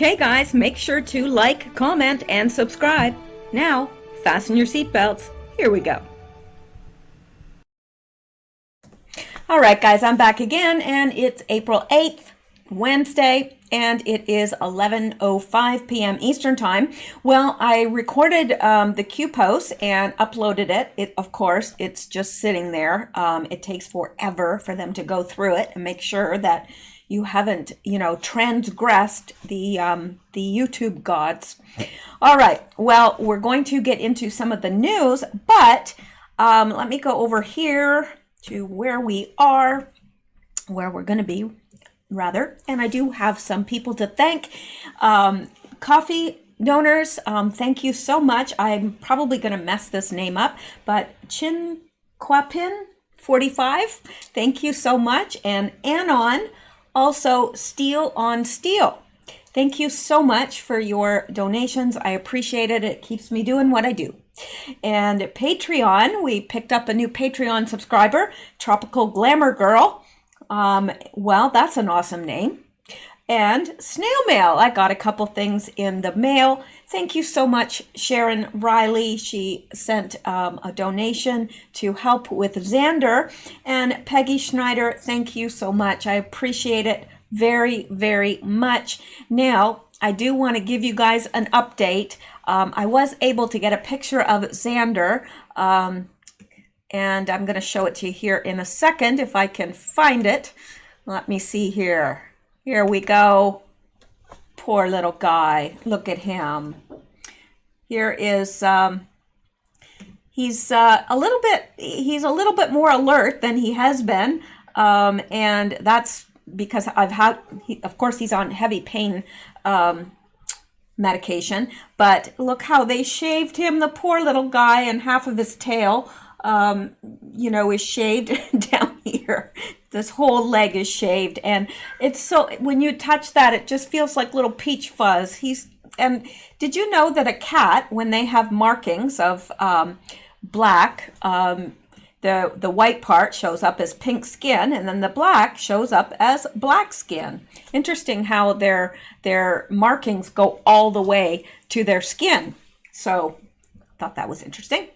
Okay guys, make sure to like, comment, and subscribe. Now, fasten your seatbelts. Here we go. Alright guys, I'm back again, and it's April 8th, Wednesday, and it is 11:05 p.m. Eastern Time. Well, I recorded the Q post and uploaded it. Of course, it's just sitting there. It takes forever for them to go through it and make sure that you haven't, transgressed the YouTube gods. All right. Well, we're going to get into some of the news, but let me go over here to where we are, where we're going to be, rather. And I do have some people to thank. Coffee donors, thank you so much. I'm probably going to mess this name up, but Chin Kwapin 45, thank you so much. And Anon, also Steel on Steel. Thank you so much for your donations. I appreciate it. It keeps me doing what I do. And Patreon, we picked up a new Patreon subscriber, Tropical Glamour Girl. Well, that's an awesome name. And Snail Mail, I got a couple things in the mail. Thank you so much, Sharon Riley. She sent a donation to help with Xander. And Peggy Schneider, thank you so much. I appreciate it very, very much. Now, I do want to give you guys an update. I was able to get a picture of Xander, and I'm going to show it to you here in a second if I can find it. Let me see here. Here we go. Poor little guy. Look at him. Here is he's a little bit more alert than he has been, and that's because of course he's on heavy pain medication, but look how they shaved him, the poor little guy, and half of his tail is shaved down here. This whole leg is shaved, and it's so, when you touch that, it just feels like little peach fuzz. And did you know that a cat, when they have markings of black, the white part shows up as pink skin, and then the black shows up as black skin. Interesting how their markings go all the way to their skin. So I thought that was interesting.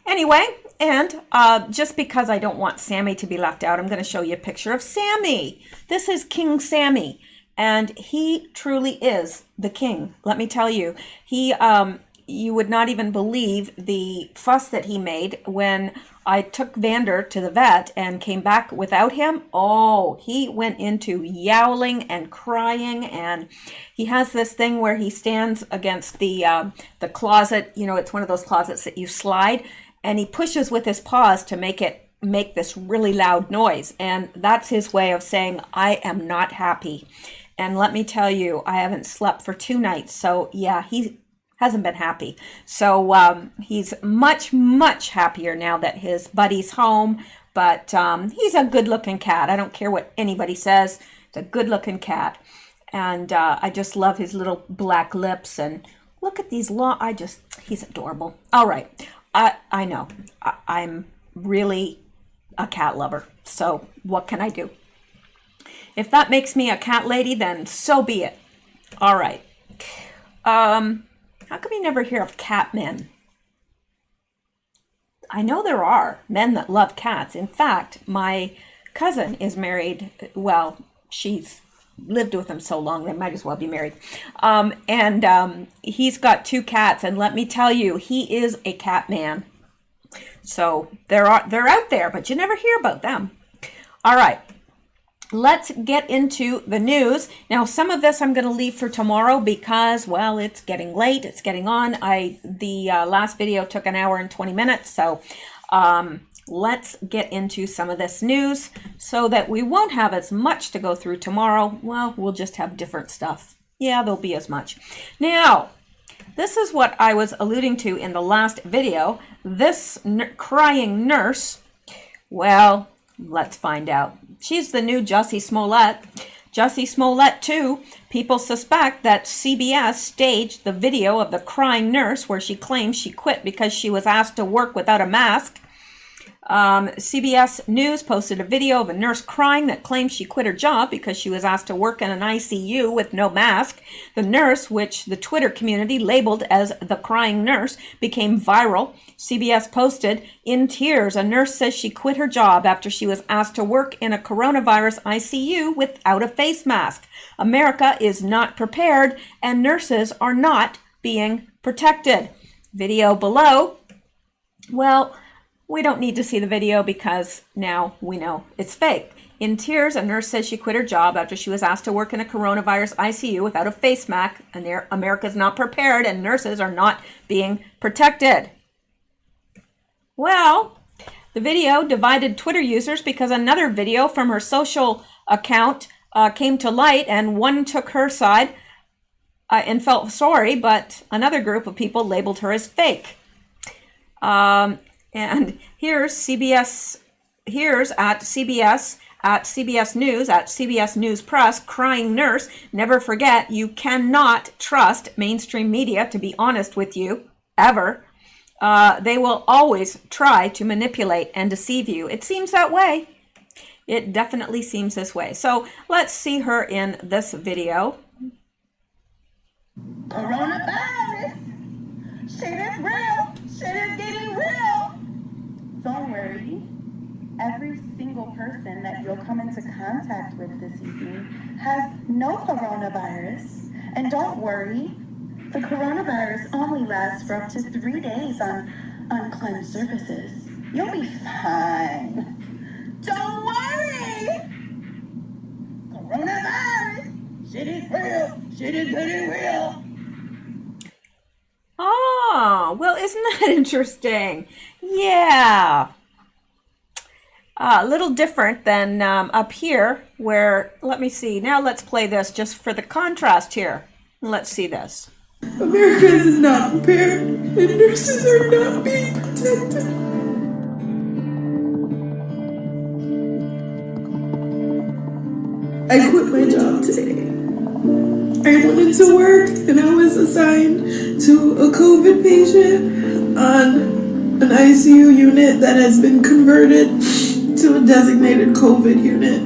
Anyway, and just because I don't want Sammy to be left out, I'm going to show you a picture of Sammy. This is King Sammy, and he truly is the king. Let me tell you, you would not even believe the fuss that he made when I took Vander to the vet and came back without him. Oh, he went into yowling and crying, and he has this thing where he stands against the closet. It's one of those closets that you slide, and he pushes with his paws to make this really loud noise. And that's his way of saying, I am not happy. And let me tell you, I haven't slept for 2 nights. So yeah, he hasn't been happy. So he's much, much happier now that his buddy's home. But he's a good-looking cat. I don't care what anybody says. It's a good-looking cat. And I just love his little black lips. And look at these he's adorable. All right. I know. I'm really a cat lover. So what can I do? If that makes me a cat lady, then so be it. All right. How come you never hear of cat men? I know there are men that love cats. In fact, my cousin is married. Well, she's lived with him so long, they might as well be married. And he's got 2 cats. And let me tell you, he is a cat man. So they're out there, but you never hear about them. All right. Let's get into the news. Now, some of this I'm going to leave for tomorrow because, well, it's getting late. It's getting on. The last video took an hour and 20 minutes. So let's get into some of this news so that we won't have as much to go through tomorrow. Well, we'll just have different stuff. Yeah, there'll be as much. Now, this is what I was alluding to in the last video. This crying nurse, well, let's find out. She's the new Jussie Smollett. Jussie Smollett 2. People suspect that CBS staged the video of the crying nurse where she claims she quit because she was asked to work without a mask. CBS News posted a video of a nurse crying that claims she quit her job because she was asked to work in an ICU with no mask. The nurse, which the Twitter community labeled as the crying nurse, became viral. CBS posted, "In tears, a nurse says she quit her job after she was asked to work in a coronavirus ICU without a face mask. America is not prepared, and nurses are not being protected." Video below. Well, we don't need to see the video because now we know it's fake. In tears, a nurse says she quit her job after she was asked to work in a coronavirus ICU without a face mask, and America's not prepared and nurses are not being protected. Well, the video divided Twitter users because another video from her social account came to light, and one took her side and felt sorry, but another group of people labeled her as fake. And here's CBS, here's at CBS News, at CBS News Press, crying nurse, "Never forget, you cannot trust mainstream media to be honest with you, ever. They will always try to manipulate and deceive you." It seems that way. It definitely seems this way. So let's see her in this video. Coronavirus. Shit is real. Shit is getting real. Don't worry. Every single person that you'll come into contact with this evening has no coronavirus. And don't worry, the coronavirus only lasts for up to 3 days on uncleansed surfaces. You'll be fine. Don't worry. Coronavirus. Shit is real. Shit is getting real. Oh, well, isn't that interesting? Yeah. A little different than up here where, let me see. Now let's play this just for the contrast here. Let's see this. America is not prepared, and nurses are not being protected. I quit my job today. I went into work and I was assigned to a COVID patient on an ICU unit that has been converted to a designated COVID unit.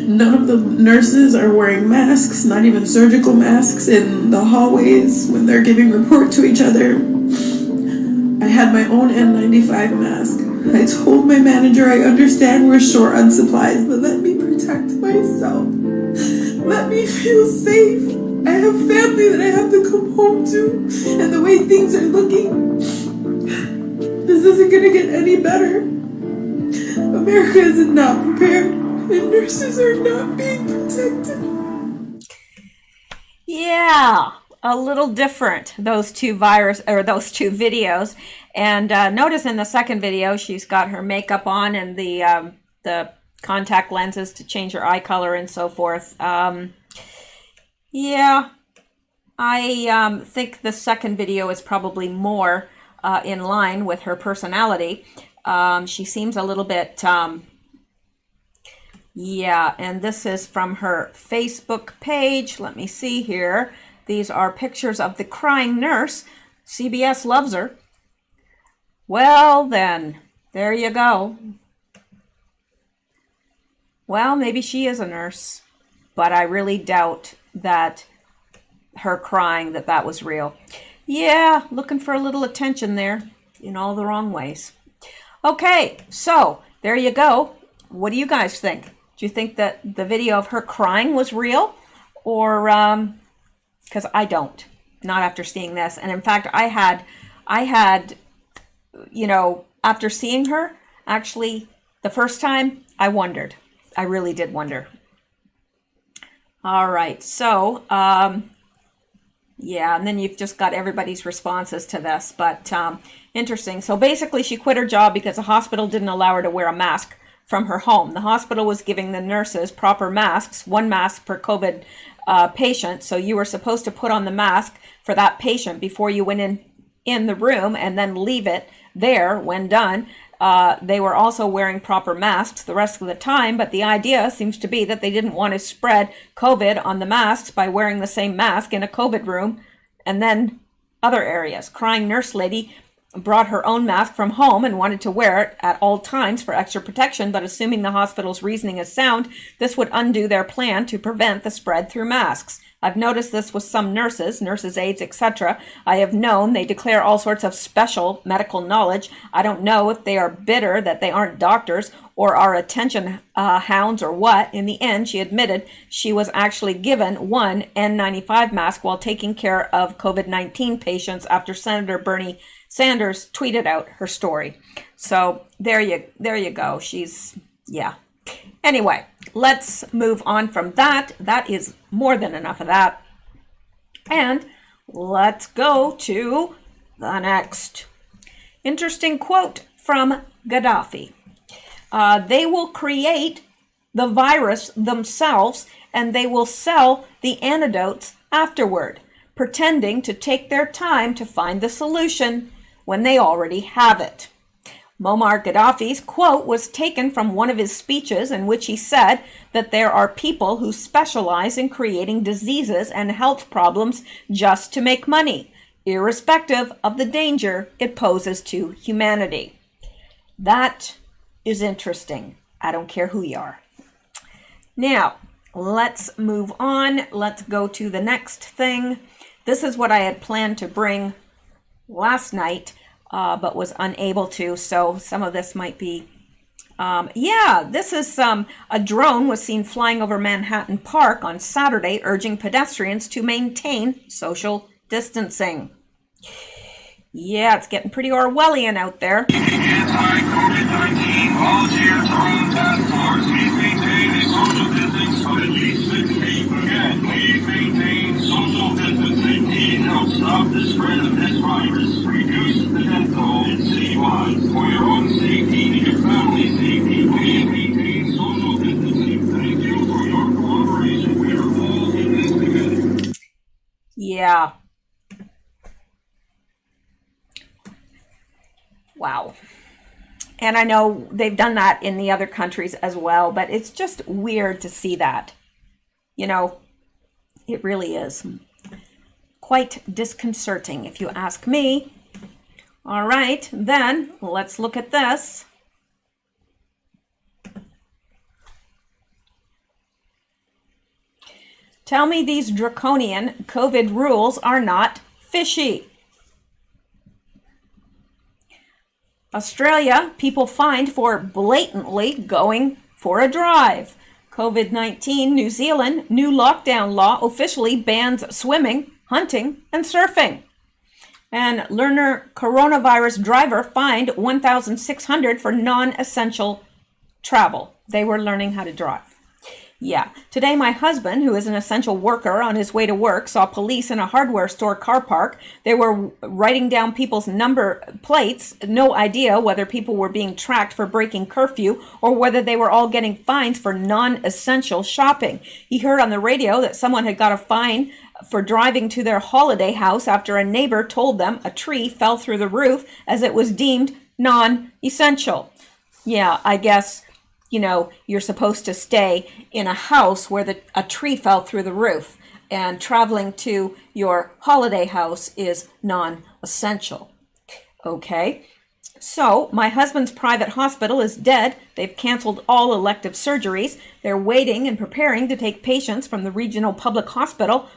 None of the nurses are wearing masks, not even surgical masks, in the hallways when they're giving report to each other. I had my own N95 mask. I told my manager, I understand we're short on supplies, but let me protect myself. Let me feel safe. I have family that I have to come home to, and the way things are looking, this isn't gonna get any better. America is not prepared, and nurses are not being protected. Yeah, a little different, those two videos. And notice in the second video, she's got her makeup on and the contact lenses to change her eye color and so forth. Yeah, I think the second video is probably more in line with her personality. She seems a little bit, yeah, and this is from her Facebook page. Let me see here. These are pictures of the crying nurse. CBS loves her. Well, then, there you go. Well, maybe she is a nurse, but I really doubt that her crying, that was real. Yeah, looking for a little attention there in all the wrong ways. Okay, so there you go. What do you guys think? Do you think that the video of her crying was real? Or, because I don't, not after seeing this. And in fact, I had, you know, after seeing her, actually, the first time, I wondered. I really did wonder. All right, so, yeah, and then you've just got everybody's responses to this, but interesting. So basically, she quit her job because the hospital didn't allow her to wear a mask from her home. The hospital was giving the nurses proper masks, one mask per COVID patient, so you were supposed to put on the mask for that patient before you went in the room and then leave it there when done. They were also wearing proper masks the rest of the time, but the idea seems to be that they didn't want to spread COVID on the masks by wearing the same mask in a COVID room and then other areas. Crying nurse lady brought her own mask from home and wanted to wear it at all times for extra protection, but assuming the hospital's reasoning is sound, this would undo their plan to prevent the spread through masks. I've noticed this with some nurses, aides, etc. I have known they declare all sorts of special medical knowledge. I don't know if they are bitter that they aren't doctors or are attention hounds or what. In the end, she admitted she was actually given one N95 mask while taking care of COVID-19 patients after Senator Bernie Sanders tweeted out her story. So there you go. Yeah. Anyway, let's move on from that. That is more than enough of that. And let's go to the next interesting quote from Gaddafi. They will create the virus themselves and they will sell the antidotes afterward, pretending to take their time to find the solution when they already have it. Muammar Gaddafi's quote was taken from one of his speeches in which he said that there are people who specialize in creating diseases and health problems just to make money, irrespective of the danger it poses to humanity. That is interesting. I don't care who you are. Now, let's move on. Let's go to the next thing. This is what I had planned to bring last night, but was unable to. So some of this might be, this is a drone was seen flying over Manhattan Park on Saturday, urging pedestrians to maintain social distancing. Yeah, it's getting pretty Orwellian out there. Anti-COVID-19 volunteer drone task force. Please maintain a social distancing of at least 6 feet. Again, please maintain social distancing. Need help stop the spread of this virus. Reduce the death toll citywide. For your own safety and your family's safety, please maintain social distancing. Thank you for your cooperation. We are all in this together. Yeah. Wow. And I know they've done that in the other countries as well, but it's just weird to see that. You know, it really is quite disconcerting if you ask me. All right, then let's look at this. Tell me these draconian COVID rules are not fishy. Australia, people fined for blatantly going for a drive. COVID-19, New Zealand, new lockdown law officially bans swimming, hunting, and surfing. And learner coronavirus driver fined $1,600 for non-essential travel. They were learning how to drive. Yeah. Today, my husband, who is an essential worker on his way to work, saw police in a hardware store car park. They were writing down people's number plates. No idea whether people were being tracked for breaking curfew or whether they were all getting fines for non-essential shopping. He heard on the radio that someone had got a fine for driving to their holiday house after a neighbor told them a tree fell through the roof as it was deemed non-essential. Yeah, I guess, you know, you're supposed to stay in a house where a tree fell through the roof, and traveling to your holiday house is non-essential. Okay, so my husband's private hospital is dead. They've canceled all elective surgeries. They're waiting and preparing to take patients from the regional public hospital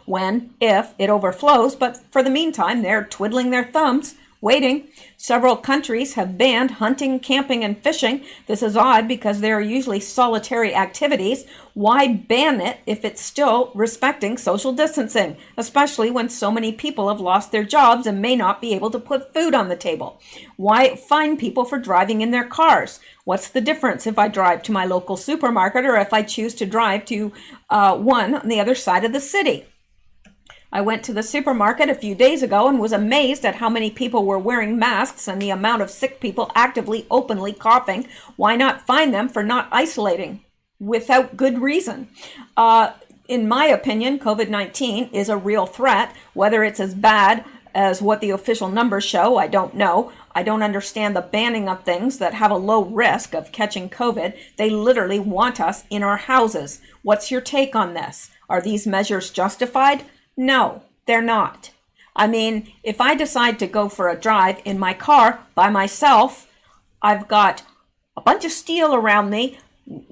if it overflows, but for the meantime, they're twiddling their thumbs, waiting. Several countries have banned hunting, camping, and fishing. This is odd because they are usually solitary activities. Why ban it if it's still respecting social distancing, especially when so many people have lost their jobs and may not be able to put food on the table? Why fine people for driving in their cars? What's the difference if I drive to my local supermarket or if I choose to drive to one on the other side of the city? I went to the supermarket a few days ago and was amazed at how many people were wearing masks and the amount of sick people actively, openly coughing. Why not fine them for not isolating without good reason? In my opinion, COVID-19 is a real threat. Whether it's as bad as what the official numbers show, I don't know. I don't understand the banning of things that have a low risk of catching COVID. They literally want us in our houses. What's your take on this? Are these measures justified? No, they're not. I mean, if I decide to go for a drive in my car by myself, I've got a bunch of steel around me.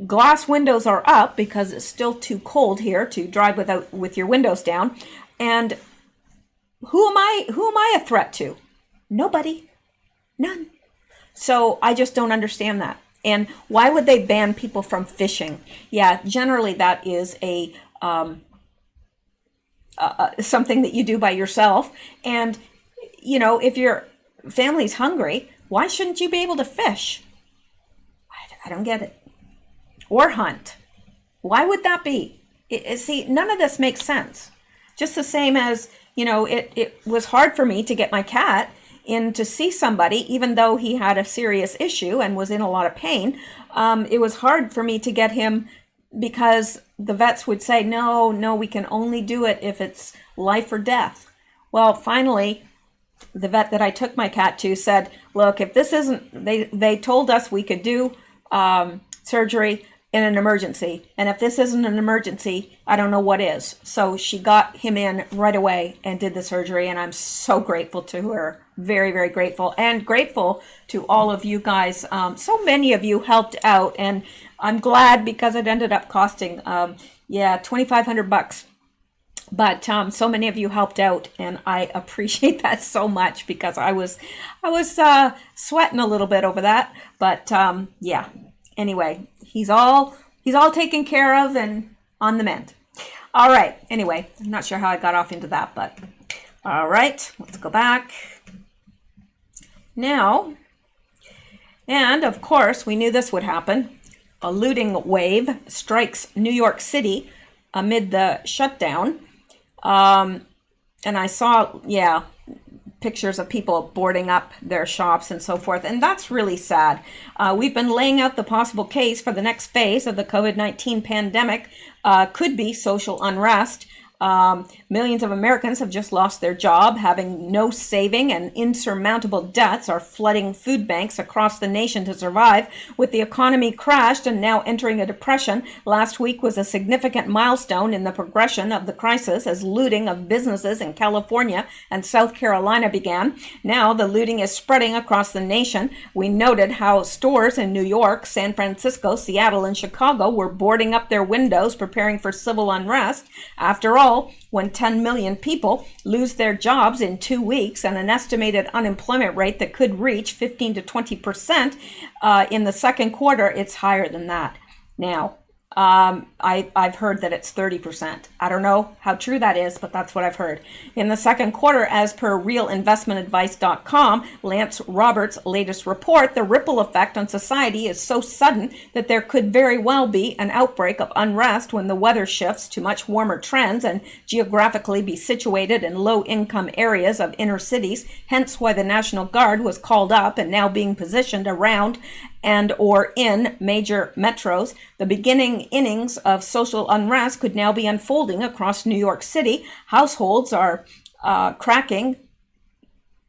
Glass windows are up because it's still too cold here to drive with your windows down. And who am I a threat to? Nobody. None. So I just don't understand that. And why would they ban people from fishing? Yeah, generally that is a something that you do by yourself. And, you know, if your family's hungry, why shouldn't you be able to fish? I don't get it. Or hunt. Why would that be? See, none of this makes sense. Just the same as, you know, it was hard for me to get my cat in to see somebody, even though he had a serious issue and was in a lot of pain. It was hard for me to get him because the vets would say, no, we can only do it if it's life or death. Well, finally, the vet that I took my cat to said, look, if this isn't, they told us we could do surgery in an emergency. And if this isn't an emergency, I don't know what is. So she got him in right away and did the surgery. And I'm so grateful to her. Very, very grateful. And grateful to all of you guys. So many of you helped out. And I'm glad because it ended up costing, $2,500. But so many of you helped out, and I appreciate that so much because I was sweating a little bit over that. But yeah. Anyway, he's all taken care of and on the mend. All right. Anyway, I'm not sure how I got off into that, but all right, let's go back. Now, and of course, we knew this would happen. A looting wave strikes New York City amid the shutdown. And I saw, pictures of people boarding up their shops and so forth. And that's really sad. We've been laying out the possible case for the next phase of the COVID-19 pandemic. Could be social unrest. Millions of Americans have just lost their job, having no saving, and insurmountable debts are flooding food banks across the nation to survive. With the economy crashed and now entering a depression, last week was a significant milestone in the progression of the crisis as looting of businesses in California and South Carolina began. Now the looting is spreading across the nation. We noted how stores in New York, San Francisco, Seattle, and Chicago were boarding up their windows, preparing for civil unrest. After all, when 10 million people lose their jobs in 2 weeks and an estimated unemployment rate that could reach 15 to 20% in the second quarter, it's higher than that. Now, I've heard that it's 30%. I don't know how true that is, but that's what I've heard. In the second quarter, as per realinvestmentadvice.com, Lance Roberts' latest report, the ripple effect on society is so sudden that there could very well be an outbreak of unrest when the weather shifts to much warmer trends and geographically be situated in low-income areas of inner cities, hence why the National Guard was called up and now being positioned around and or in major metros. The beginning innings of social unrest could now be unfolding across New York City. Households are cracking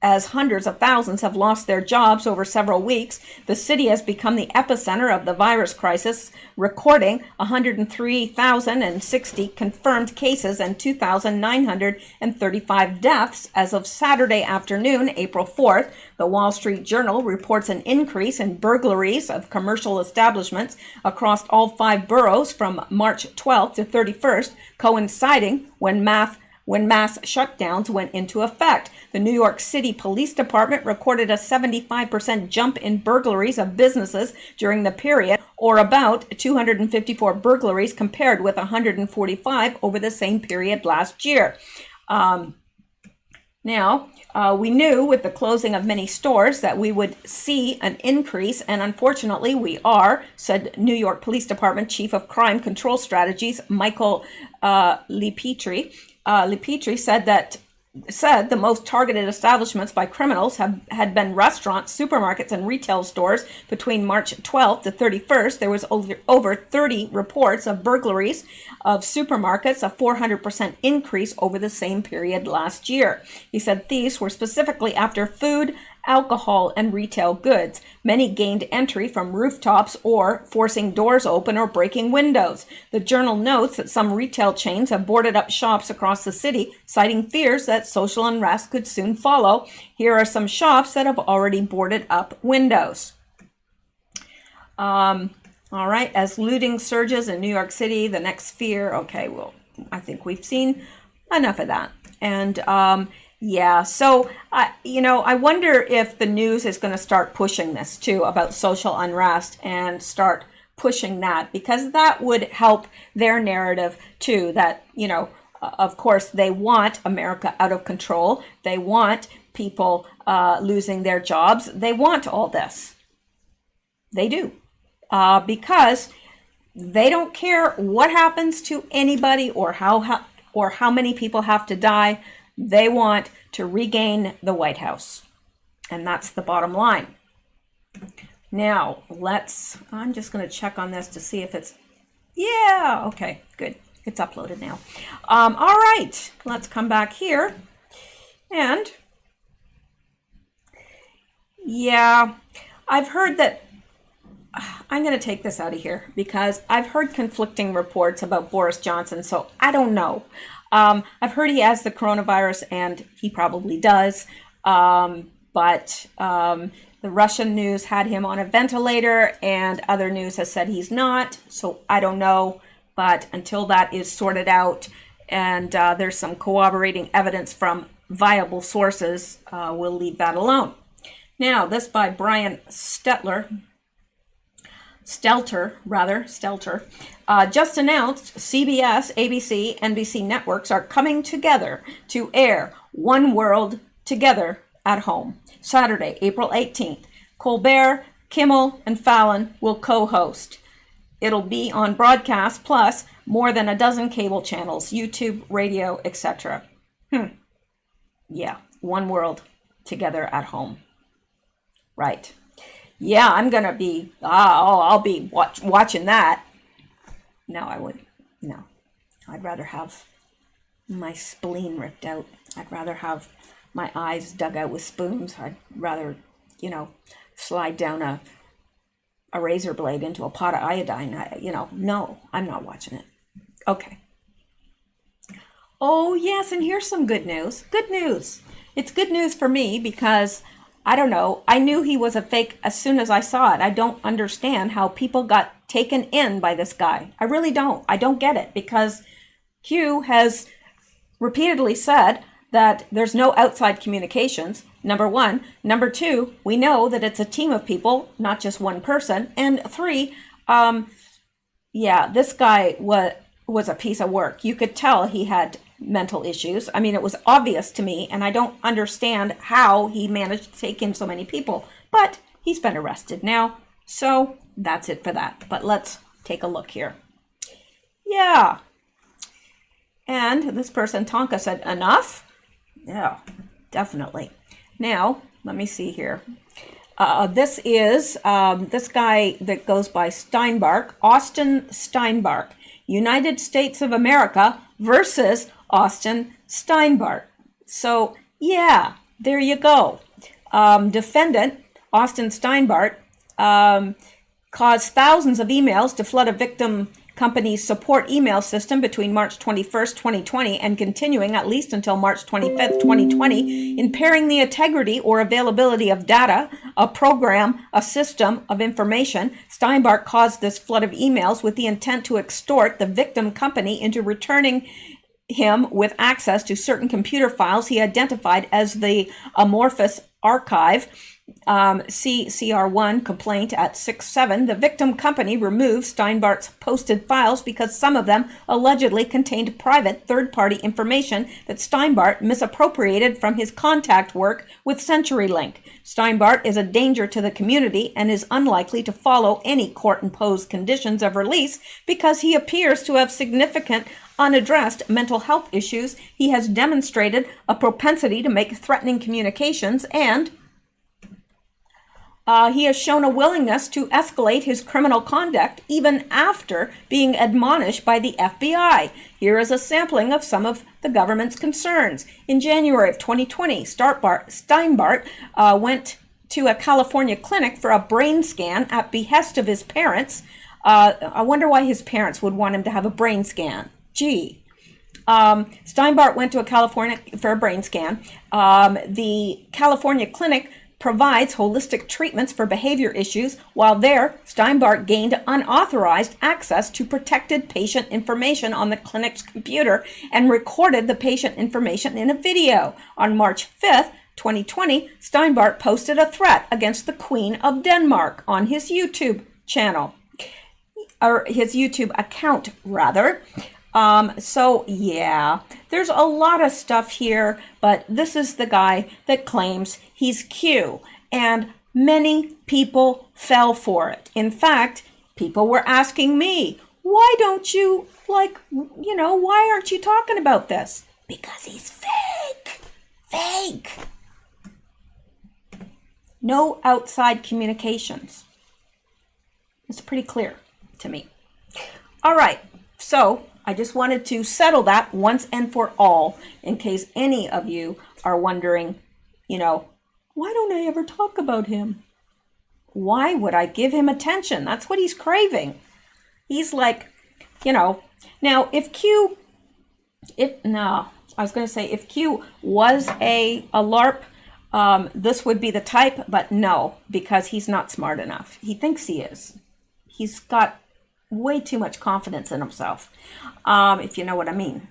as hundreds of thousands have lost their jobs over several weeks. The city has become the epicenter of the virus crisis, recording 103,060 confirmed cases and 2,935 deaths as of Saturday afternoon, April 4th. The Wall Street Journal reports an increase in burglaries of commercial establishments across all 5 boroughs from March 12th to 31st, coinciding when mass shutdowns went into effect. The New York City Police Department recorded a 75% jump in burglaries of businesses during the period, or about 254 burglaries compared with 145 over the same period last year. We knew with the closing of many stores that we would see an increase, and unfortunately we are, said New York Police Department Chief of Crime Control Strategies, Michael LePetri. LePetri said the most targeted establishments by criminals had been restaurants, supermarkets, and retail stores. Between March 12th to 31st, there was over 30 reports of burglaries of supermarkets, a 400% increase over the same period last year. He said thieves were specifically after food alcohol, and retail goods. Many gained entry from rooftops or forcing doors open or breaking windows. The Journal notes that some retail chains have boarded up shops across the city, citing fears that social unrest could soon follow. Here are some shops that have already boarded up windows. All right, as looting surges in New York City, the next fear. Okay, well, I think we've seen enough of that. And yeah, so, I wonder if the news is going to start pushing this too about social unrest and start pushing that, because that would help their narrative too, that, of course, they want America out of control. They want people losing their jobs. They want all this. They do. Because they don't care what happens to anybody or how many people have to die. They want to regain the White House. And that's the bottom line. Now, I'm just going to check on this to see if it's, yeah, okay, good. It's uploaded now. All right, let's come back here. And, yeah, I've heard that, I'm going to take this out of here because I've heard conflicting reports about Boris Johnson, so I don't know. I've heard he has the coronavirus, and he probably does, but the Russian news had him on a ventilator, and other news has said he's not, so I don't know. But until that is sorted out and there's some corroborating evidence from viable sources, we'll leave that alone. Now, this by Brian Stelter, just announced CBS, ABC, NBC networks are coming together to air One World Together at Home. Saturday, April 18th. Colbert, Kimmel, and Fallon will co-host. It'll be on broadcast plus more than a dozen cable channels, YouTube, radio, etc. Yeah, One World Together at Home. Right. Yeah, I'm going to be, I'll be watching that. No, I wouldn't. No. I'd rather have my spleen ripped out. I'd rather have my eyes dug out with spoons. I'd rather, slide down a razor blade into a pot of iodine. No, I'm not watching it. Okay. Oh, yes, and here's some good news. Good news. It's good news for me because I don't know. I knew he was a fake as soon as I saw it. I don't understand how people got taken in by this guy. I really don't. I don't get it because Q has repeatedly said that there's no outside communications, number one. Number two, we know that it's a team of people, not just one person. And three, this guy was a piece of work. You could tell he had mental issues. I mean, it was obvious to me, and I don't understand how he managed to take in so many people. But he's been arrested now, so that's it for that. But let's take a look here. Yeah. And this person, Tonka, said, enough? Yeah, definitely. Now, let me see here. This is this guy that goes by Steinbark, Austin Steinbark, United States of America versus Austin Steinbark. So, yeah, there you go. Defendant, Austin Steinbark, caused thousands of emails to flood a victim company's support email system between March 21st, 2020 and continuing at least until March 25th, 2020, impairing the integrity or availability of data, a program, a system of information. Steinbark caused this flood of emails with the intent to extort the victim company into returning him with access to certain computer files he identified as the amorphous archive. CCR1 complaint at 6-7. The victim company removed Steinbark's posted files because some of them allegedly contained private third-party information that Steinbark misappropriated from his contact work with CenturyLink. Steinbark is a danger to the community and is unlikely to follow any court-imposed conditions of release because he appears to have significant unaddressed mental health issues. He has demonstrated a propensity to make threatening communications and He has shown a willingness to escalate his criminal conduct even after being admonished by the FBI. Here is a sampling of some of the government's concerns. In January of 2020, Steinbart went to a California clinic for a brain scan at behest of his parents. I wonder why his parents would want him to have a brain scan. Gee. Steinbart went to a California for a brain scan. The California clinic provides holistic treatments for behavior issues. While there, Steinbart gained unauthorized access to protected patient information on the clinic's computer and recorded the patient information in a video. On March 5th, 2020, Steinbart posted a threat against the Queen of Denmark on his YouTube channel, or his YouTube account, rather. So yeah, there's a lot of stuff here, but this is the guy that claims he's Q, and many people fell for it. In fact, people were asking me, why don't you, why aren't you talking about this? Because he's fake. Fake. No outside communications. It's pretty clear to me. All right, so I just wanted to settle that once and for all in case any of you are wondering, why don't I ever talk about him? Why would I give him attention? That's what he's craving. He's like, now if Q was a LARP, this would be the type, but no, because he's not smart enough. He thinks he is. He's got way too much confidence in himself, if you know what I mean.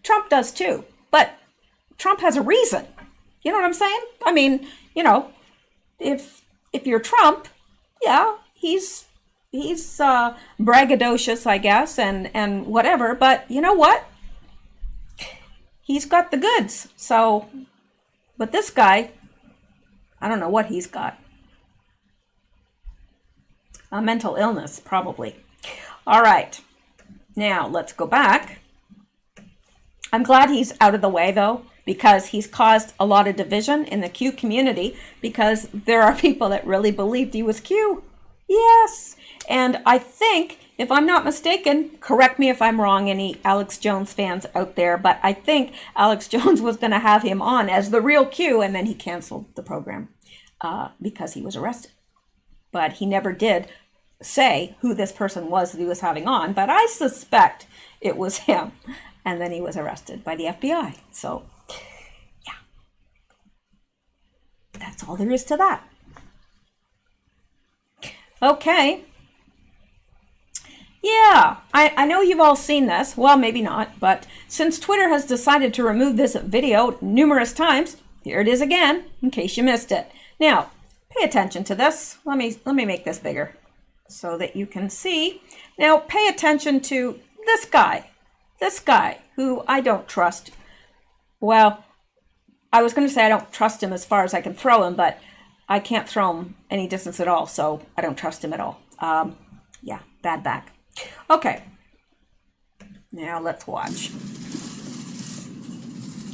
Trump does too, but Trump has a reason. You know what I'm saying? If you're Trump, yeah, he's braggadocious, I guess, and whatever, but you know what? He's got the goods. So, but this guy, I don't know what he's got. A mental illness, probably. All right. Now, let's go back. I'm glad he's out of the way, though, because he's caused a lot of division in the Q community, because there are people that really believed he was Q. Yes. And I think, if I'm not mistaken, correct me if I'm wrong, any Alex Jones fans out there, but I think Alex Jones was going to have him on as the real Q, and then he canceled the program because he was arrested. But he never did say who this person was that he was having on, but I suspect it was him. And then he was arrested by the FBI. So, yeah. That's all there is to that. Okay. Yeah, I know you've all seen this. Well, maybe not, but since Twitter has decided to remove this video numerous times, here it is again, in case you missed it. Now, pay attention to this. Let me make this bigger so that you can see. Now, pay attention to this guy who I don't trust. Well, I was going to say I don't trust him as far as I can throw him, but I can't throw him any distance at all, so I don't trust him at all. Yeah, bad back. Okay, now let's watch.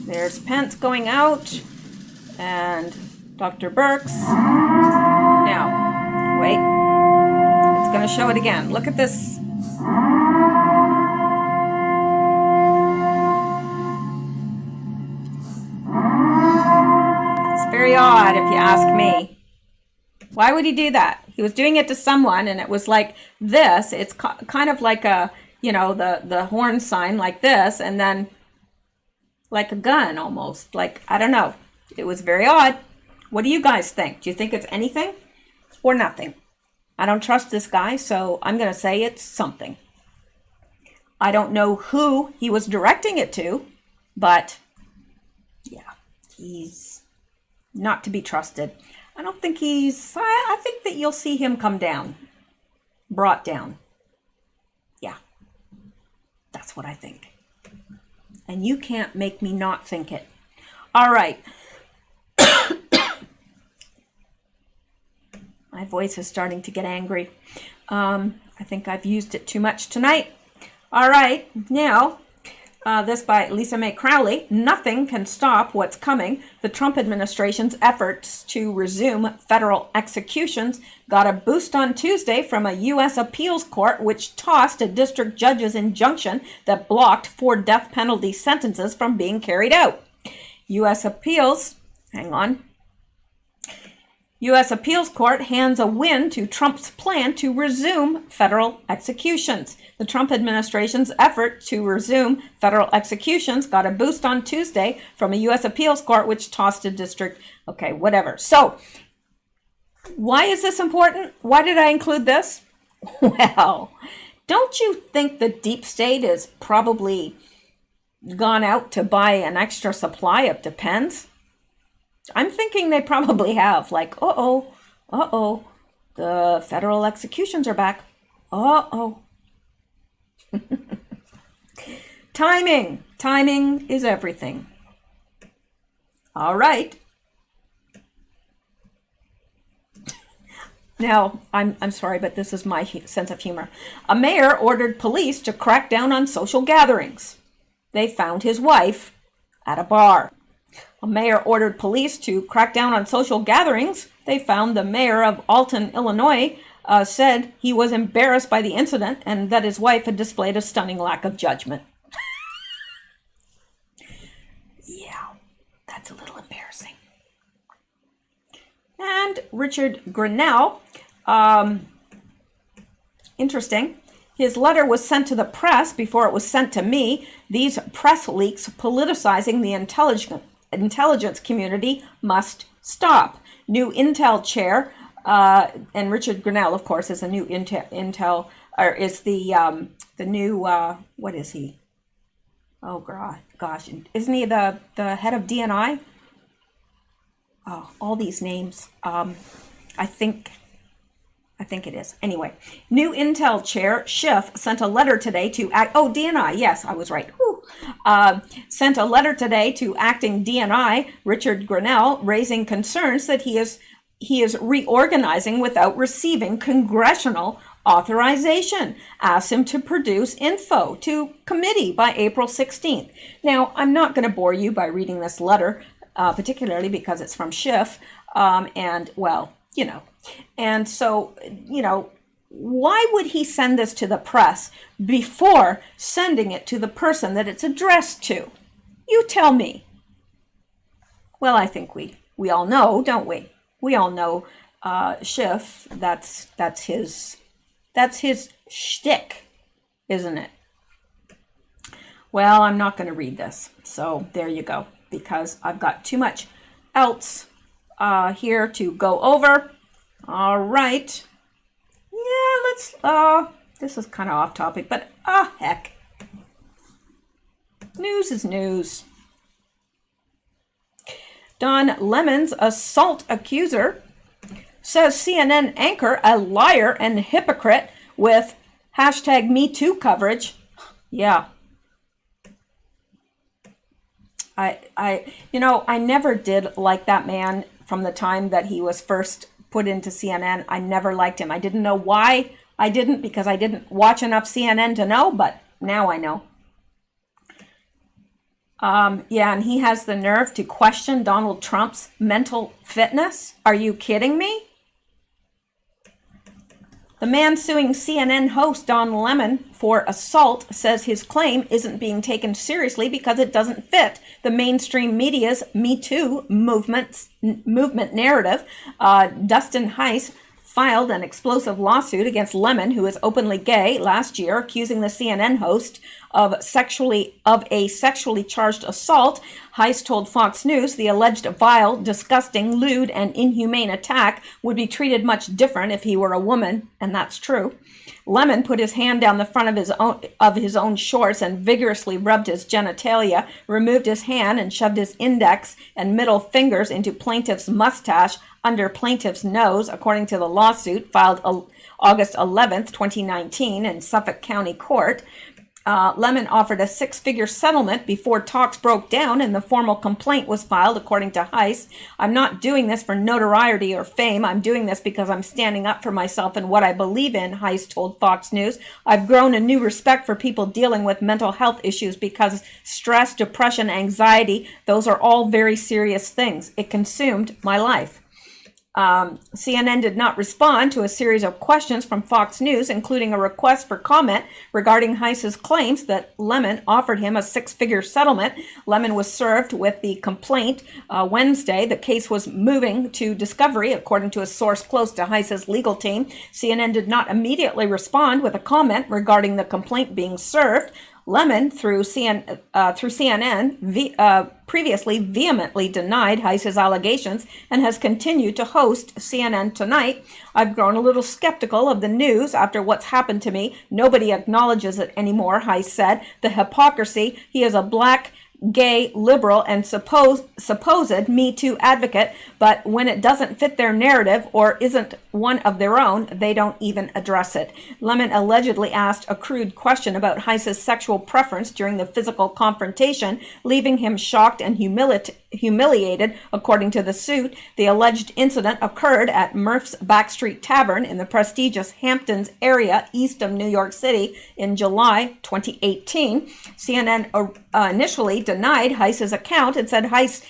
There's Pence going out, and Dr. Birx. Now, wait. It's going to show it again. Look at this. It's very odd if you ask me. Why would he do that? He was doing it to someone, and it was like this. It's kind of like a, the horn sign like this, and then like a gun almost. Like, I don't know. It was very odd. What do you guys think? Do you think it's anything or nothing? I don't trust this guy, so I'm going to say it's something. I don't know who he was directing it to, but yeah, he's not to be trusted. I don't think I think that you'll see him come down, brought down. Yeah, that's what I think. And you can't make me not think it. All right. My voice is starting to get angry. I think I've used it too much tonight. All right, now This by Lisa Mae Crowley. Nothing can stop what's coming. The Trump administration's efforts to resume federal executions got a boost on Tuesday from a U.S. appeals court, which tossed a district judge's injunction that blocked 4 death penalty sentences from being carried out. U.S. appeals court hands a win to Trump's plan to resume federal executions. The Trump administration's effort to resume federal executions got a boost on Tuesday from a U.S. appeals court, which tossed a district. Okay, whatever. So, why is this important? Why did I include this? Well, don't you think the deep state is probably gone out to buy an extra supply of Depends? I'm thinking they probably have, like, the federal executions are back. Timing is everything. All right. Now, I'm sorry, but this is my sense of humor. A mayor ordered police to crack down on social gatherings. They found his wife at a bar. A mayor ordered police to crack down on social gatherings. They found the mayor of Alton, Illinois, said he was embarrassed by the incident and that his wife had displayed a stunning lack of judgment. Yeah, that's a little embarrassing. And Richard Grinnell, interesting. His letter was sent to the press before it was sent to me. These press leaks politicizing the intelligence community must stop. New Intel chair, and Richard Grinnell, of course, is a new Intel, or is the new, what is he? Oh, gosh, isn't he the head of DNI? Oh, all these names. I think it is. Anyway, new Intel chair Schiff sent a letter today to DNI. Yes, I was right. Sent a letter today to acting DNI Richard Grinnell, raising concerns that he is reorganizing without receiving congressional authorization. Asked him to produce info to committee by April 16th. Now, I'm not going to bore you by reading this letter, particularly because it's from Schiff, and well, you know. And so, you know, why would he send this to the press before sending it to the person that it's addressed to? You tell me. Well, I think we all know, don't we? We all know Schiff. That's his shtick, isn't it? Well, I'm not going to read this. So there you go, because I've got too much else here to go over. All right. Yeah, let's, this is kind of off topic, but heck. News is news. Don Lemon's assault accuser says CNN anchor a liar and hypocrite with hashtag #MeToo coverage. Yeah. I never did like that man from the time that he was first put into CNN. I never liked him. I didn't know why I didn't, because I didn't watch enough CNN to know, but now I know. Yeah, and he has the nerve to question Donald Trump's mental fitness. Are you kidding me? The man suing CNN host Don Lemon for assault says his claim isn't being taken seriously because it doesn't fit the mainstream media's Me Too movement narrative. Dustin Heiss filed an explosive lawsuit against Lemon, who is openly gay, last year, accusing the CNN host of a sexually charged assault. Heiss told Fox News the alleged vile, disgusting, lewd, and inhumane attack would be treated much different if he were a woman, and that's true. Lemon put his hand down the front of his own shorts and vigorously rubbed his genitalia, removed his hand and shoved his index and middle fingers into plaintiff's mustache under plaintiff's nose, according to the lawsuit filed August 11th, 2019 in Suffolk County Court. Lemon offered a six-figure settlement before talks broke down and the formal complaint was filed, according to Heiss. I'm not doing this for notoriety or fame. I'm doing this because I'm standing up for myself and what I believe in, Heiss told Fox News. I've grown a new respect for people dealing with mental health issues because stress, depression, anxiety, those are all very serious things. It consumed my life. CNN did not respond to a series of questions from Fox News, including a request for comment regarding Heiss's claims that Lemon offered him a six-figure settlement. Lemon was served with the complaint Wednesday. The case was moving to discovery, according to a source close to Heiss's legal team. CNN did not immediately respond with a comment regarding the complaint being served. Lemon, through CNN, previously vehemently denied Heiss's allegations and has continued to host CNN Tonight. I've grown a little skeptical of the news after what's happened to me. Nobody acknowledges it anymore, Heiss said. The hypocrisy. He is a black, gay, liberal, and supposed Me Too advocate, but when it doesn't fit their narrative or isn't one of their own, they don't even address it. Lemon allegedly asked a crude question about Heiss's sexual preference during the physical confrontation, leaving him shocked and humiliated, according to the suit. The alleged incident occurred at Murph's Backstreet Tavern in the prestigious Hamptons area east of New York City in July 2018. CNN initially denied Heiss's account and said Heiss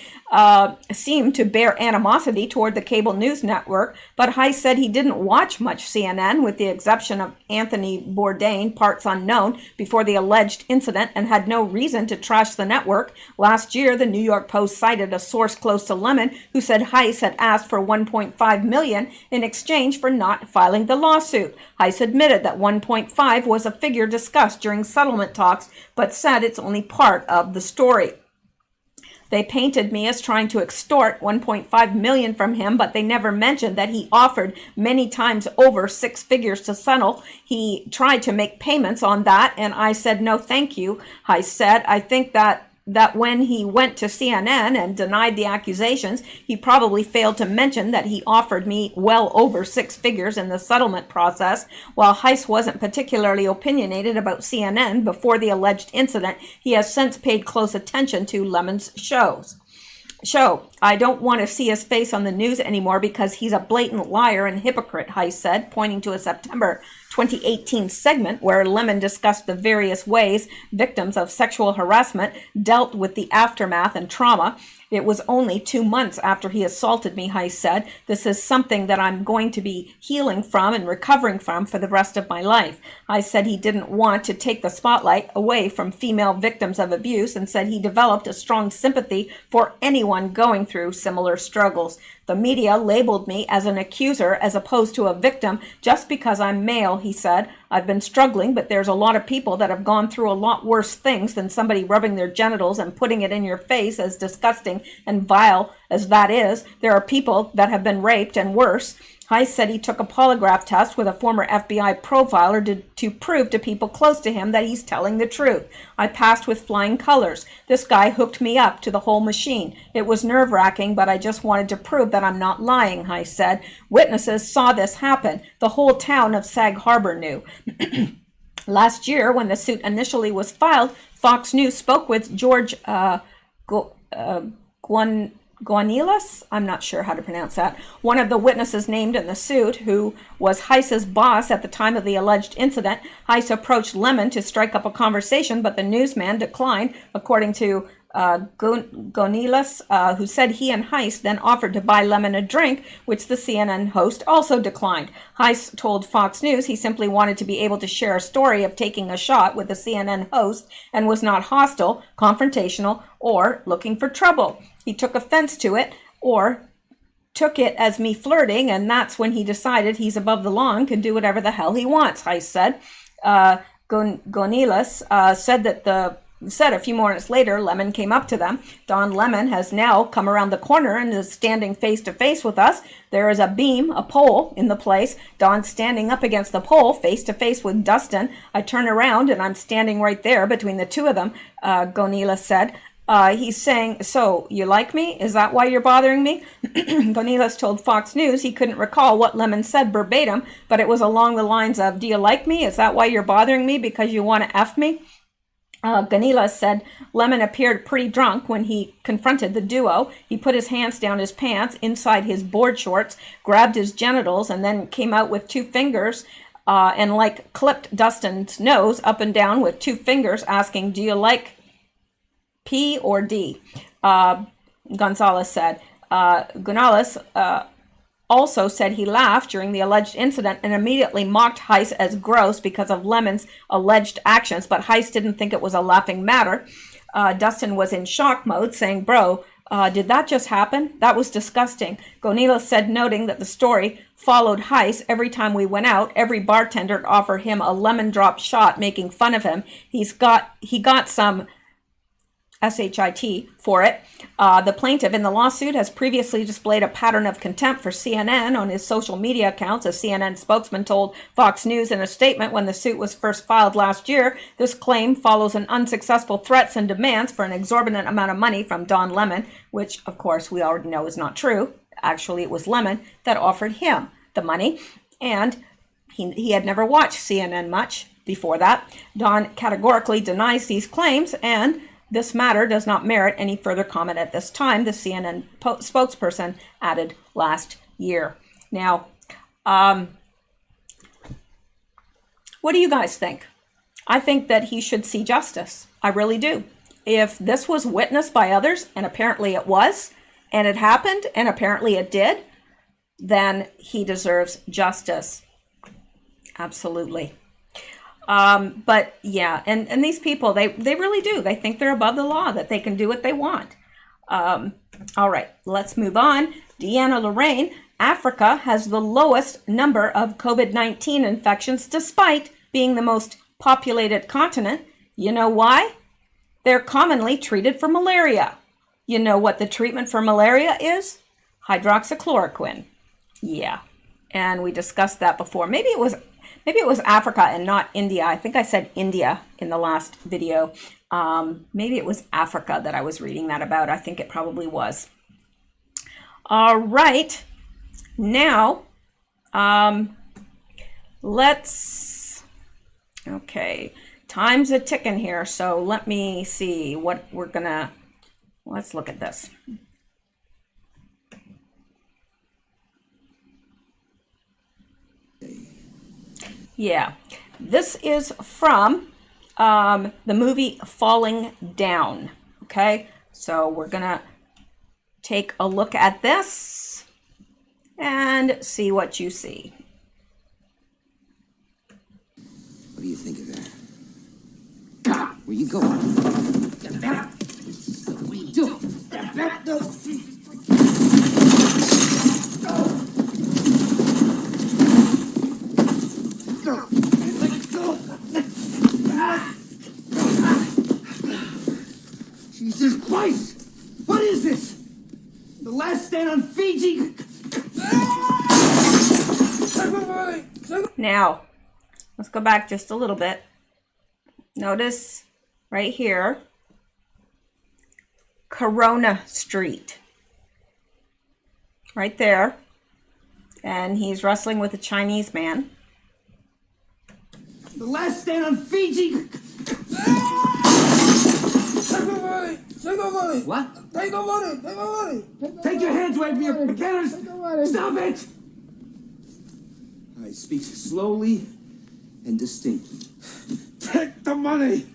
seemed to bear animosity toward the cable news network, but Heiss said he didn't watch much CNN, with the exception of Anthony Bourdain, parts unknown, before the alleged incident, and had no reason to trash the network. Last year, the New York Post cited a source close to Lemon who said Heiss had asked for $1.5 million in exchange for not filing the lawsuit. Heiss admitted that $1.5 was a figure discussed during settlement talks, but said it's only part of the story. They painted me as trying to extort $1.5 million from him, but they never mentioned that he offered many times over six figures to settle. He tried to make payments on that, and I said, no, thank you. I said, I think that when he went to CNN and denied the accusations, he probably failed to mention that he offered me well over six figures in the settlement process. While Heiss wasn't particularly opinionated about CNN before the alleged incident, he has since paid close attention to Lemon's show. I don't want to see his face on the news anymore because he's a blatant liar and hypocrite, Heiss said, pointing to a September 2018 segment where Lemon discussed the various ways victims of sexual harassment dealt with the aftermath and trauma. It was only 2 months after he assaulted me, Heiss said. This is something that I'm going to be healing from and recovering from for the rest of my life. Heiss said he didn't want to take the spotlight away from female victims of abuse and said he developed a strong sympathy for anyone going through similar struggles. The media labeled me as an accuser as opposed to a victim just because I'm male, he said. I've been struggling, but there's a lot of people that have gone through a lot worse things than somebody rubbing their genitals and putting it in your face, as disgusting and vile as that is. There are people that have been raped and worse. Heiss said he took a polygraph test with a former FBI profiler to prove to people close to him that he's telling the truth. I passed with flying colors. This guy hooked me up to the whole machine. It was nerve-wracking, but I just wanted to prove that I'm not lying, Heiss said. Witnesses saw this happen. The whole town of Sag Harbor knew. Last year, when the suit initially was filed, Fox News spoke with George Guanilas, I'm not sure how to pronounce that, one of the witnesses named in the suit, who was Heiss's boss at the time of the alleged incident. Heiss approached Lemon to strike up a conversation, but the newsman declined, according to Gonilas, who said he and Heiss then offered to buy Lemon a drink, which the CNN host also declined. Heiss told Fox News he simply wanted to be able to share a story of taking a shot with the CNN host and was not hostile, confrontational, or looking for trouble. He took offense to it, or took it as me flirting, and that's when he decided he's above the law and can do whatever the hell he wants, Heiss said. Gonilas said a few minutes later, Lemon came up to them. Don Lemon has now come around the corner and is standing face to face with us. There is a pole in the place. Don's standing up against the pole, face to face with Dustin. I turn around and I'm standing right there between the two of them, Gonila said. He's saying, so, you like me? Is that why you're bothering me? Gonilas told Fox News he couldn't recall what Lemon said verbatim, but it was along the lines of, do you like me? Is that why you're bothering me? Because you want to F me? Ganila said Lemon appeared pretty drunk when he confronted the duo. He put his hands down his pants inside his board shorts, grabbed his genitals, and then came out with 2 fingers and like clipped Dustin's nose up and down with 2 fingers, asking, "Do you like P or D?" Gonzalez said. Gonzalez also said he laughed during the alleged incident and immediately mocked Heiss as gross because of Lemon's alleged actions, but Heiss didn't think it was a laughing matter. Dustin was in shock mode, saying, "Bro, did that just happen? That was disgusting." Gonila said, noting that the story followed Heiss every time we went out. Every bartender offered him a lemon drop shot, making fun of him. He got some SHIT for it. The plaintiff in the lawsuit has previously displayed a pattern of contempt for CNN on his social media accounts. A CNN spokesman told Fox News in a statement when the suit was first filed last year, this claim follows an unsuccessful threats and demands for an exorbitant amount of money from Don Lemon, which of course we already know is not true. Actually, it was Lemon that offered him the money, and he had never watched CNN much before that. Don categorically denies these claims, and this matter does not merit any further comment at this time, the CNN spokesperson added last year. Now, what do you guys think? I think that he should see justice. I really do. If this was witnessed by others, and apparently it was, and it happened, and apparently it did, then he deserves justice. Absolutely. But yeah, and these people, they really do. They think they're above the law, that they can do what they want. All right, let's move on. Deanna Lorraine, Africa has the lowest number of COVID-19 infections despite being the most populated continent. You know why? They're commonly treated for malaria. You know what the treatment for malaria is? Hydroxychloroquine. Yeah, and we discussed that before. Maybe it was Africa and not India. I think I said India in the last video. Maybe it was Africa that I was reading that about. I think it probably was. All right. Now, okay, time's a ticking here. So let me see what let's look at this. Yeah, this is from the movie Falling Down. Okay, so we're gonna take a look at this and see what you see. What do you think of that? God, where you going? What are you doing? Jesus Christ! What is this? The last stand on Fiji? Now, let's go back just a little bit. Notice right here, Corona Street. Right there. And he's wrestling with a Chinese man. The last stand on Fiji? What? Take the money! Take the money! Take your hands away from your cannons! Stop it! I speak slowly and distinctly. Take the money!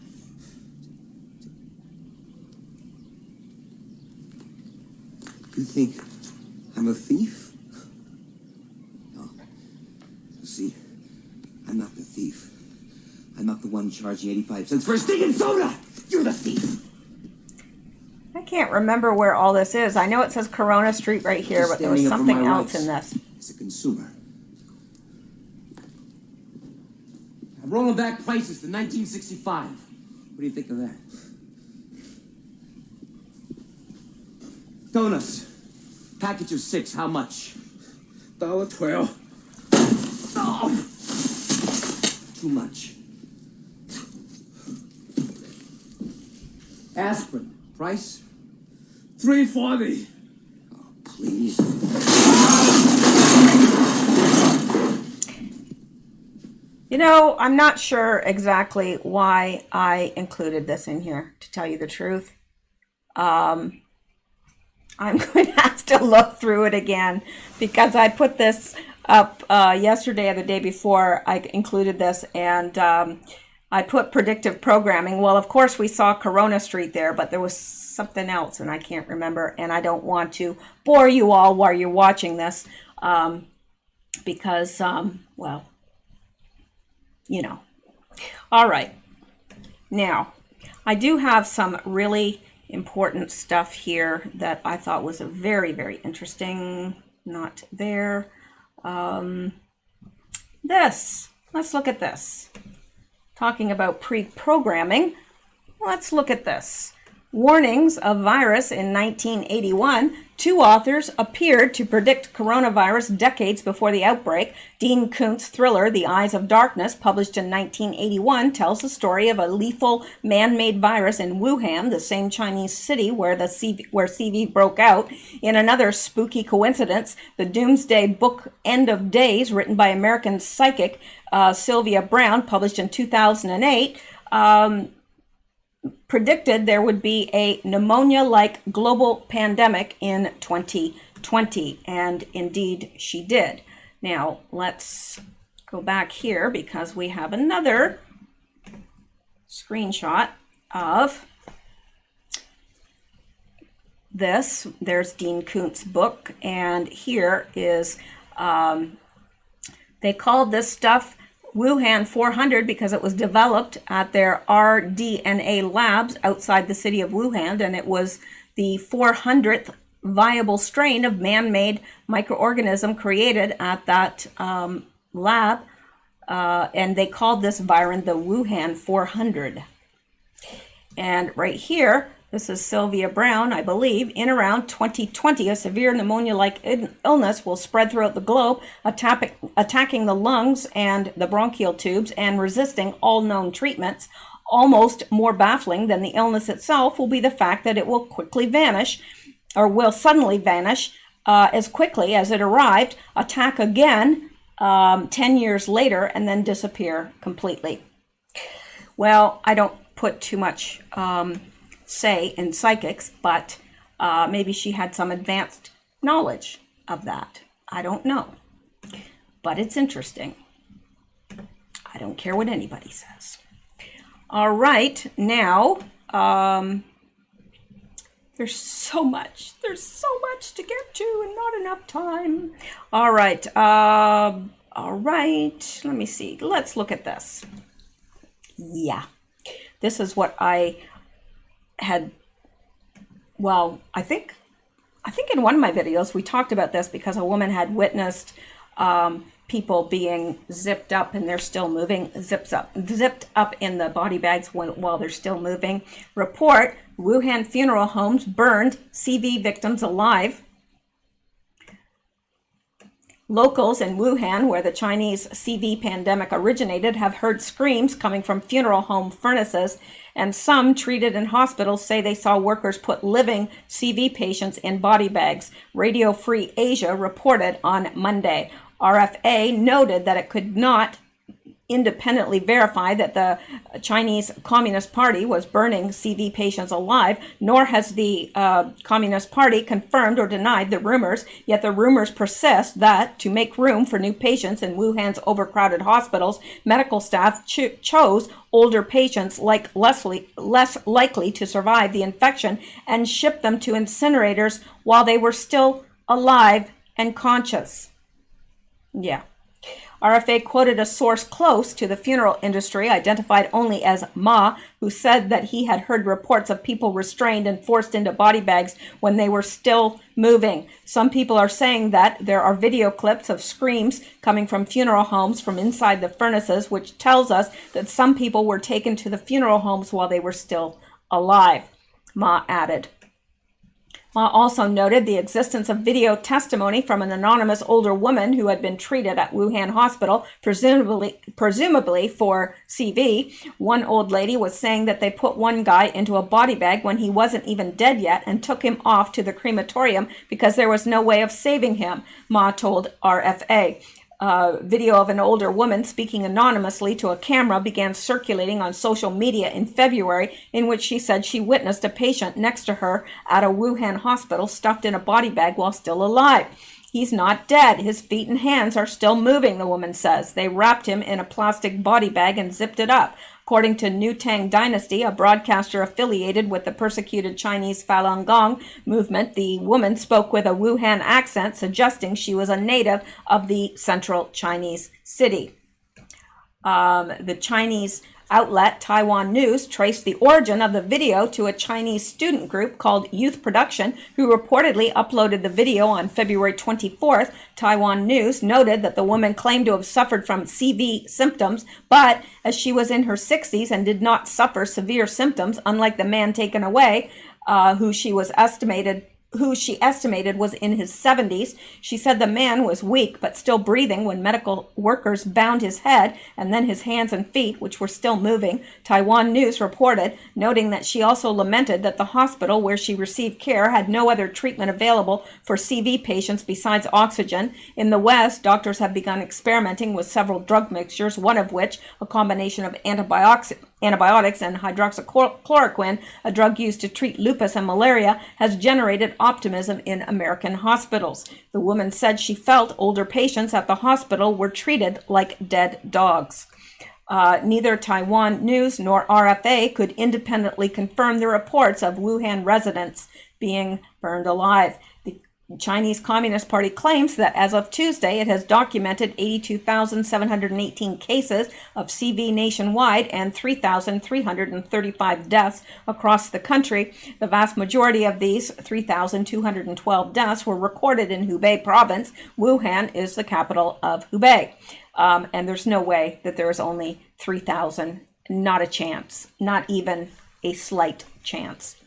You think I'm a thief? No. See, I'm not the thief. I'm not the one charging 85 cents for a stinking soda! You're the thief! I can't remember where all this is. I know it says Corona Street right here, but there was something else in this. As a consumer. I'm rolling back prices to 1965. What do you think of that? Donuts. Package of 6, how much? $1.12. Oh! Too much. Aspirin. Price? $3.40. Oh, please. You know, I'm not sure exactly why I included this in here, to tell you the truth. I'm going to have to look through it again because I put this up yesterday or the day before. I included this, and I put predictive programming. Well, of course, we saw Corona Street there, but there was something else, and I can't remember, and I don't want to bore you all while you're watching this because, well, you know. All right. Now, I do have some really important stuff here that I thought was very, very interesting. Not there. This. Let's look at this. Talking about pre-programming, let's look at this. Warnings of virus in 1981. Two authors appeared to predict coronavirus decades before the outbreak. Dean Koontz' thriller, The Eyes of Darkness, published in 1981, tells the story of a lethal man-made virus in Wuhan, the same Chinese city where CV broke out. In another spooky coincidence, the Doomsday Book End of Days, written by American psychic Sylvia Browne, published in 2008, predicted there would be a pneumonia-like global pandemic in 2020, and indeed she did. Now, let's go back here because we have another screenshot of this. There's Dean Koontz's book, and here is, they called this stuff Wuhan 400 because it was developed at their rDNA labs outside the city of Wuhan, and it was the 400th viable strain of man-made microorganism created at that lab, and they called this virus the Wuhan 400. And right here, this is Sylvia Browne, I believe. In around 2020, a severe pneumonia-like illness will spread throughout the globe, attacking the lungs and the bronchial tubes and resisting all known treatments. Almost more baffling than the illness itself will be the fact that it will quickly vanish, or will suddenly vanish as quickly as it arrived, attack again 10 years later, and then disappear completely. Well, I don't put too much say in psychics, but maybe she had some advanced knowledge of that. I don't know, but it's interesting. I don't care what anybody says. All right, now there's so much to get to and not enough time. All right, let me see. Let's look at this. Yeah, this is what I had, well, I think in one of my videos we talked about this because a woman had witnessed people being zipped up and they're still moving, zipped up in the body bags while they're still moving. Report, Wuhan funeral homes burned, CV victims alive. Locals in Wuhan, where the Chinese CV pandemic originated, have heard screams coming from funeral home furnaces, and some treated in hospitals say they saw workers put living CV patients in body bags. Radio Free Asia reported on Monday. RFA noted that it could not independently verify that the Chinese Communist Party was burning CV patients alive, nor has the Communist Party confirmed or denied the rumors, yet the rumors persist that, to make room for new patients in Wuhan's overcrowded hospitals, medical staff chose older patients like less likely to survive the infection and shipped them to incinerators while they were still alive and conscious. Yeah. RFA quoted a source close to the funeral industry, identified only as Ma, who said that he had heard reports of people restrained and forced into body bags when they were still moving. Some people are saying that there are video clips of screams coming from funeral homes from inside the furnaces, which tells us that some people were taken to the funeral homes while they were still alive, Ma added. Ma also noted the existence of video testimony from an anonymous older woman who had been treated at Wuhan Hospital, presumably for CV. One old lady was saying that they put one guy into a body bag when he wasn't even dead yet and took him off to the crematorium because there was no way of saving him, Ma told RFA. Video of an older woman speaking anonymously to a camera began circulating on social media in February, in which she said she witnessed a patient next to her at a Wuhan hospital stuffed in a body bag while still alive. He's not dead. His feet and hands are still moving, the woman says. They wrapped him in a plastic body bag and zipped it up. According to New Tang Dynasty, a broadcaster affiliated with the persecuted Chinese Falun Gong movement, the woman spoke with a Wuhan accent, suggesting she was a native of the central Chinese city. The Chinese outlet Taiwan News traced the origin of the video to a Chinese student group called Youth Production, who reportedly uploaded the video on February 24th. Taiwan News noted that the woman claimed to have suffered from CV symptoms, but as she was in her 60s and did not suffer severe symptoms, unlike the man taken away, who she estimated was in his 70s. She said the man was weak but still breathing when medical workers bound his head and then his hands and feet, which were still moving. Taiwan News reported, noting that she also lamented that the hospital where she received care had no other treatment available for CV patients besides oxygen. In the West, doctors have begun experimenting with several drug mixtures, one of which, a combination of antibiotics and hydroxychloroquine, a drug used to treat lupus and malaria, has generated optimism in American hospitals. The woman said she felt older patients at the hospital were treated like dead dogs. Neither Taiwan News nor RFA could independently confirm the reports of Wuhan residents being burned alive. The Chinese Communist Party claims that as of Tuesday, it has documented 82,718 cases of CV nationwide and 3,335 deaths across the country. The vast majority of these 3,212 deaths were recorded in Hubei province. Wuhan is the capital of Hubei. And there's no way that there is only 3,000. Not a chance. Not even a slight chance.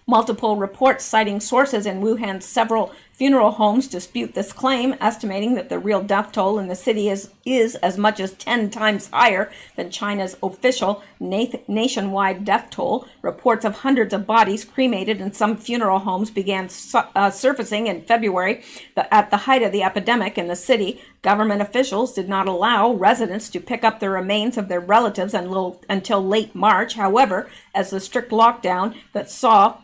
Multiple reports citing sources in Wuhan's several funeral homes dispute this claim, estimating that the real death toll in the city is as much as 10 times higher than China's official nationwide death toll. Reports of hundreds of bodies cremated in some funeral homes began surfacing in February. At the height of the epidemic in the city, government officials did not allow residents to pick up the remains of their relatives until late March. However, as the strict lockdown that saw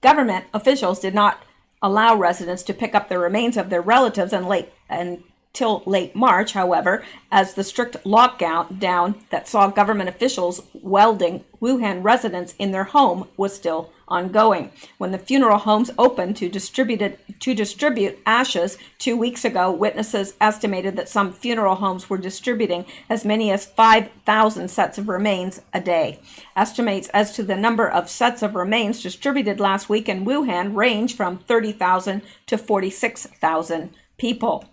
Government officials did not allow residents to pick up the remains of their relatives until late March. However, as the strict lockdown that saw government officials welding Wuhan residents in their home was still ongoing. When the funeral homes opened to distribute ashes 2 weeks ago, witnesses estimated that some funeral homes were distributing as many as 5,000 sets of remains a day. Estimates as to the number of sets of remains distributed last week in Wuhan range from 30,000 to 46,000 people.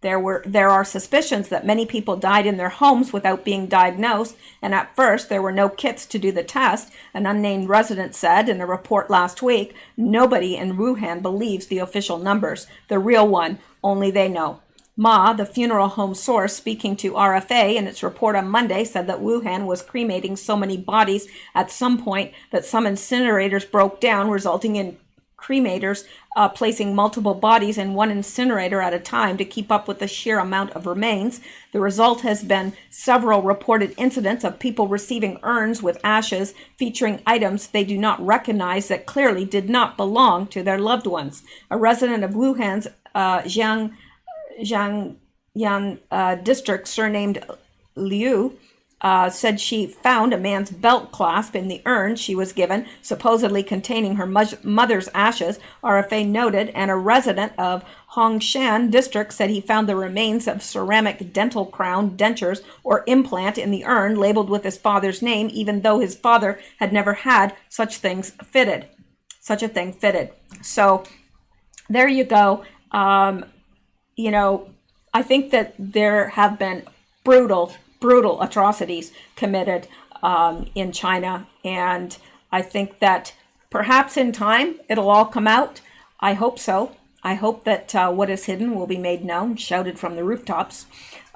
There are suspicions that many people died in their homes without being diagnosed, and at first there were no kits to do the test, an unnamed resident said in a report last week. Nobody in Wuhan believes the official numbers. The real one, only they know. Ma, the funeral home source speaking to RFA in its report on Monday, said that Wuhan was cremating so many bodies at some point that some incinerators broke down, resulting in cremators placing multiple bodies in one incinerator at a time to keep up with the sheer amount of remains. The result has been several reported incidents of people receiving urns with ashes featuring items they do not recognize that clearly did not belong to their loved ones. A resident of Wuhan's Jiangyan district, surnamed Liu, said she found a man's belt clasp in the urn she was given, supposedly containing her mother's ashes, RFA noted, and a resident of Hongshan district said he found the remains of ceramic dental crown, dentures, or implant in the urn labeled with his father's name, even though his father had never had such a thing fitted. So there you go. I think that there have been brutal atrocities committed in China, and I think that perhaps in time it'll all come out. I hope so. I hope that what is hidden will be made known, shouted from the rooftops.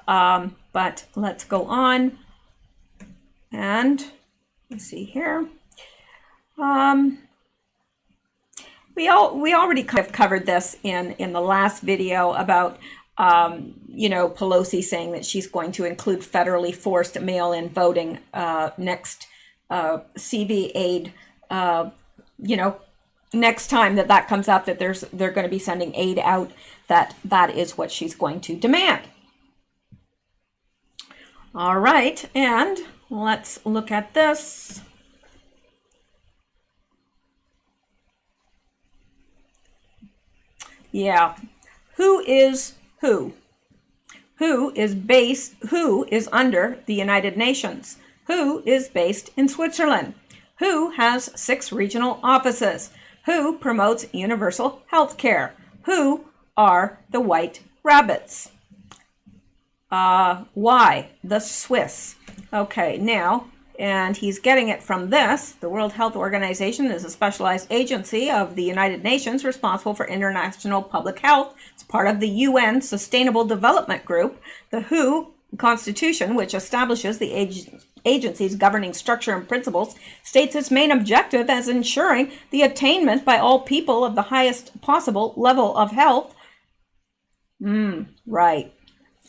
But let's go on, and let's see here. we already kind of covered this in the last video about Pelosi saying that she's going to include federally forced mail-in voting next CV aid. Next time that comes up, that they're going to be sending aid out, that is what she's going to demand. All right, and let's look at this. Yeah, who is who? Who is under the United Nations? Who is based in Switzerland? Who has 6 regional offices? Who promotes universal health care? Who are the White Rabbits? Why? The Swiss. Okay, now, and he's getting it from this. The World Health Organization is a specialized agency of the United Nations responsible for international public health. It's part of the UN Sustainable Development Group. The WHO Constitution, which establishes the agency's governing structure and principles, states its main objective as ensuring the attainment by all people of the highest possible level of health. Right.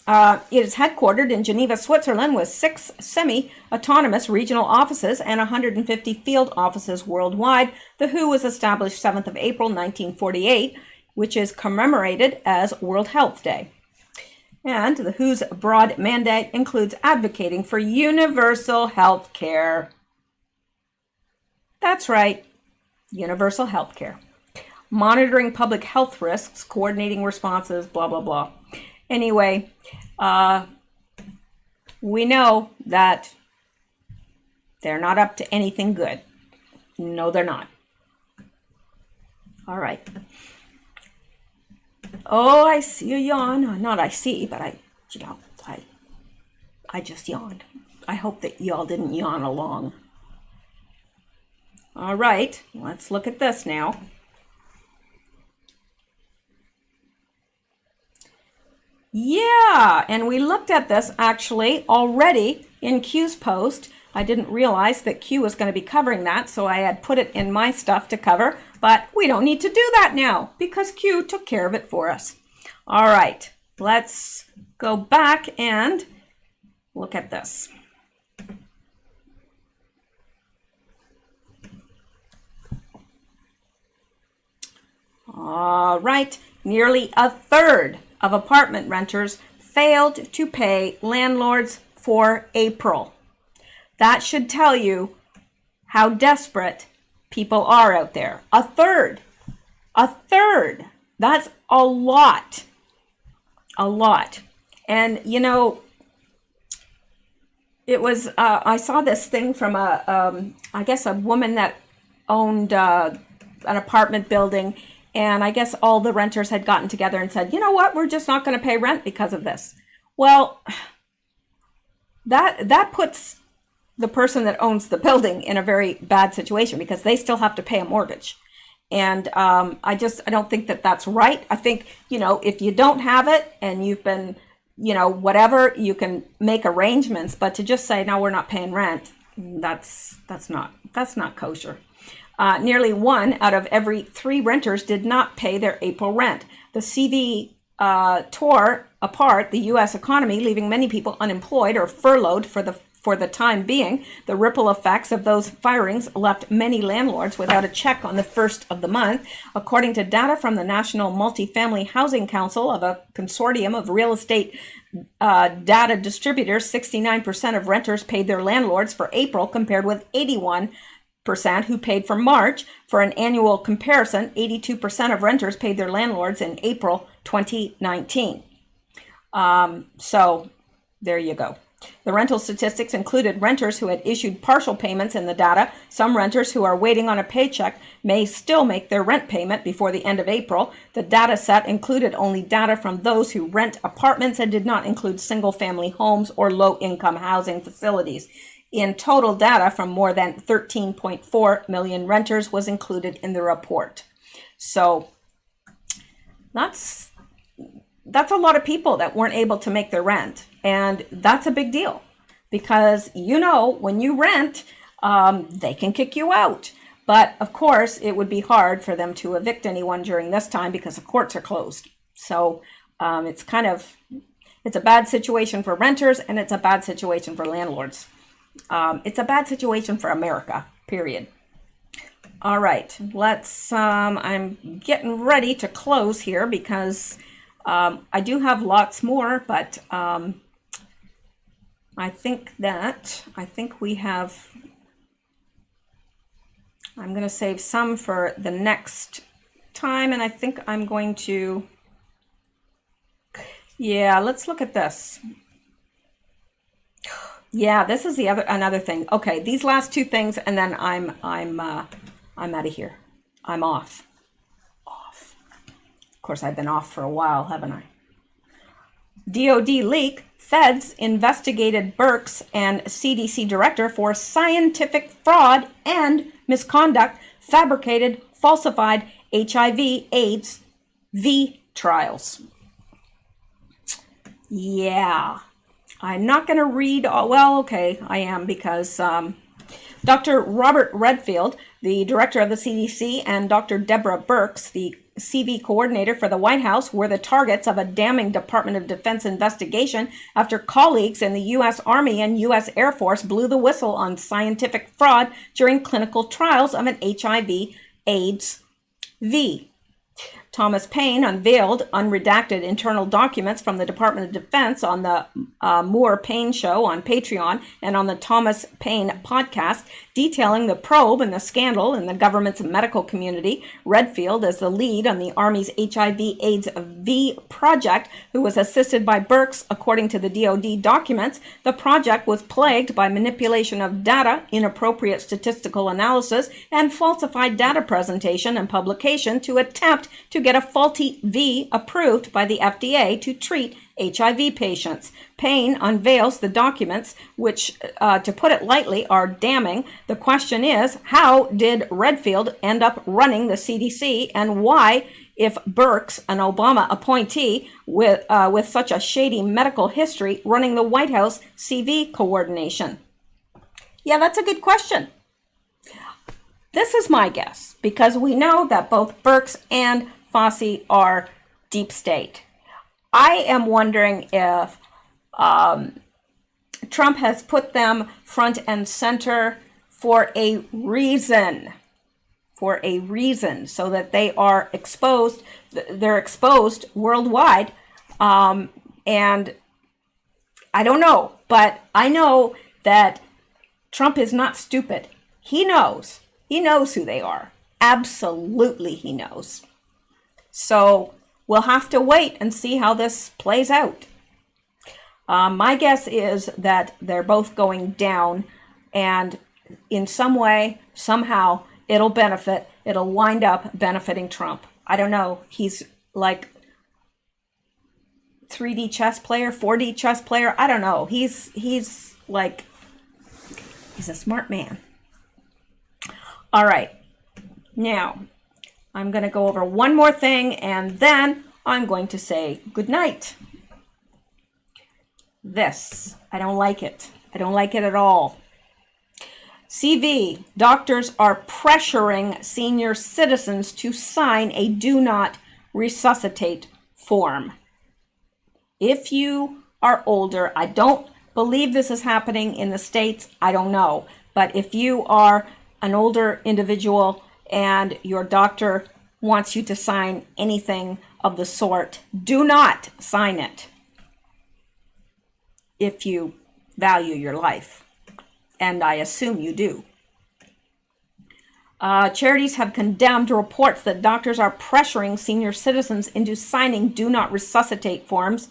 It is headquartered in Geneva, Switzerland, with 6 semi-autonomous regional offices and 150 field offices worldwide. The WHO was established 7th of April, 1948, which is commemorated as World Health Day. And the WHO's broad mandate includes advocating for universal health care. That's right, universal health care. Monitoring public health risks, coordinating responses, blah, blah, blah. Anyway, we know that they're not up to anything good. No, they're not. All right. Oh, I see a yawn. Not I see, but I just yawned. I hope that y'all didn't yawn along. All right, let's look at this now. Yeah, and we looked at this actually already in Q's post. I didn't realize that Q was going to be covering that, so I had put it in my stuff to cover, but we don't need to do that now because Q took care of it for us. All right, let's go back and look at this. All right, nearly a third of apartment renters failed to pay landlords for April. That should tell you how desperate people are out there. A third. That's a lot. And it was, I saw this thing from I guess a woman that owned an apartment building. And I guess all the renters had gotten together and said, you know what, we're just not going to pay rent because of this. Well, that puts the person that owns the building in a very bad situation because they still have to pay a mortgage. And I don't think that that's right. I think, if you don't have it and you've been, whatever, you can make arrangements. But to just say, no, we're not paying rent, that's not kosher. Nearly 1 out of every 3 renters did not pay their April rent. The CV tore apart the U.S. economy, leaving many people unemployed or furloughed for the time being. The ripple effects of those firings left many landlords without a check on the first of the month. According to data from the National Multifamily Housing Council, of a consortium of real estate data distributors, 69% of renters paid their landlords for April, compared with 81% who paid for March. For an annual comparison, 82% of renters paid their landlords in April 2019. So there you go. The rental statistics included renters who had issued partial payments in the data. Some renters who are waiting on a paycheck may still make their rent payment before the end of April. The data set included only data from those who rent apartments and did not include single-family homes or low-income housing facilities. In total, data from more than 13.4 million renters was included in the report. So that's a lot of people that weren't able to make their rent. And that's a big deal because, when you rent, they can kick you out. But of course, it would be hard for them to evict anyone during this time because the courts are closed. So it's a bad situation for renters, and it's a bad situation for landlords. It's a bad situation for America, period. All right, I'm getting ready to close here because I do have lots more, but I think we have, I'm going to save some for the next time, and I think I'm going to, yeah, let's look at this. Yeah, this is another thing. Okay, these last two things, and then I'm out of here. I'm off. Of course, I've been off for a while, haven't I? DOD leak. Feds investigated Birx and CDC director for scientific fraud and misconduct, fabricated, falsified HIV/AIDS V trials. Yeah, I'm not going to read all, well, okay, I am, because Dr. Robert Redfield, the director of the CDC, and Dr. Deborah Birx, the CV coordinator for the White House, were the targets of a damning Department of Defense investigation after colleagues in the U.S. Army and U.S. Air Force blew the whistle on scientific fraud during clinical trials of an HIV/AIDS V. Thomas Paine unveiled unredacted internal documents from the Department of Defense on the Moore-Paine Show on Patreon and on the Thomas Paine podcast, detailing the probe and the scandal in the government's medical community. Redfield, as the lead on the Army's HIV/AIDS V project, who was assisted by Birx, according to the DoD documents. The project was plagued by manipulation of data, inappropriate statistical analysis, and falsified data presentation and publication to attempt to get a faulty V approved by the FDA to treat HIV patients. Paine unveils the documents, which, to put it lightly, are damning. The question is, how did Redfield end up running the CDC, and why, if Birx, an Obama appointee with such a shady medical history, running the White House CV coordination? Yeah, that's a good question. This is my guess, because we know that both Birx and Fauci are deep state. I am wondering if Trump has put them front and center for a reason, so that they are exposed. They're exposed worldwide. And I don't know, but I know that Trump is not stupid. He knows who they are. Absolutely, he knows. So we'll have to wait and see how this plays out. My guess is that they're both going down, and in some way, somehow, it'll wind up benefiting Trump. I don't know. He's like 3D chess player, 4D chess player. I don't know. He's a smart man. All right. Now, I'm going to go over one more thing, and then I'm going to say good night. This, I don't like it. I don't like it at all. CV, doctors are pressuring senior citizens to sign a do not resuscitate form. If you are older, I don't believe this is happening in the States. I don't know. But if you are an older individual and your doctor wants you to sign anything of the sort, do not sign it if you value your life. And I assume you do. Charities have condemned reports that doctors are pressuring senior citizens into signing do not resuscitate forms.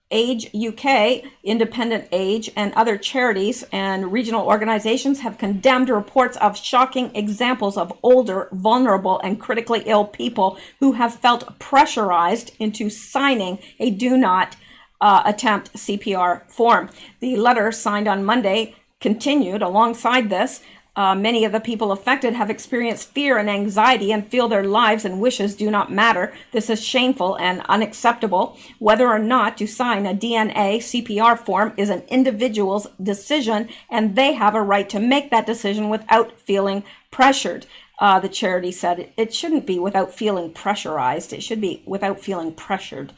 Age UK, Independent Age, and other charities and regional organizations have condemned reports of shocking examples of older, vulnerable, and critically ill people who have felt pressurized into signing a do not attempt CPR form. The letter signed on Monday continued alongside this. Many of the people affected have experienced fear and anxiety and feel their lives and wishes do not matter. This is shameful and unacceptable. Whether or not to sign a DNA CPR form is an individual's decision, and they have a right to make that decision without feeling pressured. The charity said it shouldn't be without feeling pressurized. It should be without feeling pressured.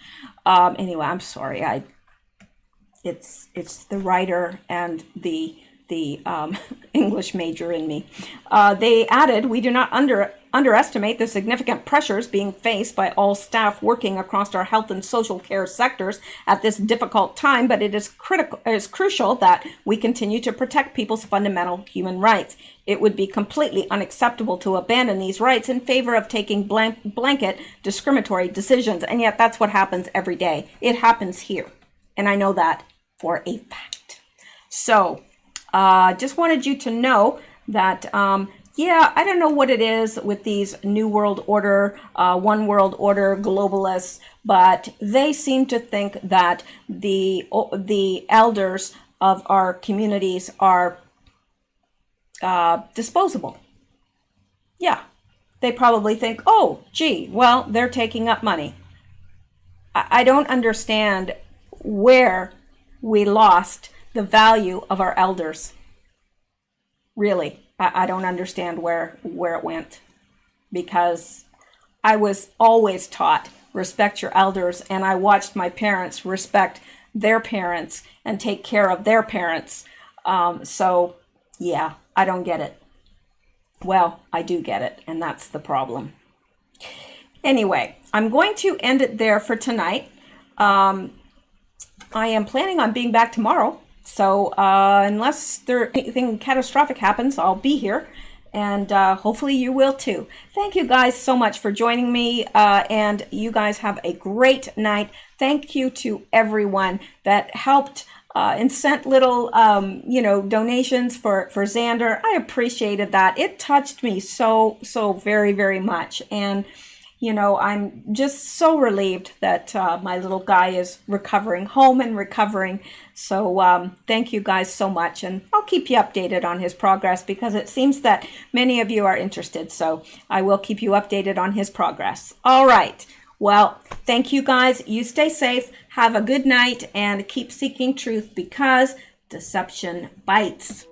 Anyway, I'm sorry. It's the writer and the English major in me. They added, we do not underestimate the significant pressures being faced by all staff working across our health and social care sectors at this difficult time, but it is crucial that we continue to protect people's fundamental human rights. It would be completely unacceptable to abandon these rights in favor of taking blanket discriminatory decisions, and yet that's what happens every day. It happens here, and I know that for a fact. So, just wanted you to know that, yeah, I don't know what it is with these New World Order, One World Order globalists, but they seem to think that the elders of our communities are disposable. Yeah, they probably think, oh, gee, well, they're taking up money. I don't understand where we lost the value of our elders. Really, I don't understand where it went, because I was always taught respect your elders, and I watched my parents respect their parents and take care of their parents. So yeah, I don't get it. Well, I do get it, and that's the problem. Anyway, I'm going to end it there for tonight. I am planning on being back tomorrow. So unless anything catastrophic happens, I'll be here, and hopefully you will too. Thank you guys so much for joining me, and you guys have a great night. Thank you to everyone that helped and sent little, donations for Xander. I appreciated that. It touched me so very, very much. And I'm just so relieved that my little guy is recovering home and recovering. So thank you guys so much. And I'll keep you updated on his progress, because it seems that many of you are interested. So I will keep you updated on his progress. All right. Well, thank you guys. You stay safe. Have a good night and keep seeking truth, because deception bites.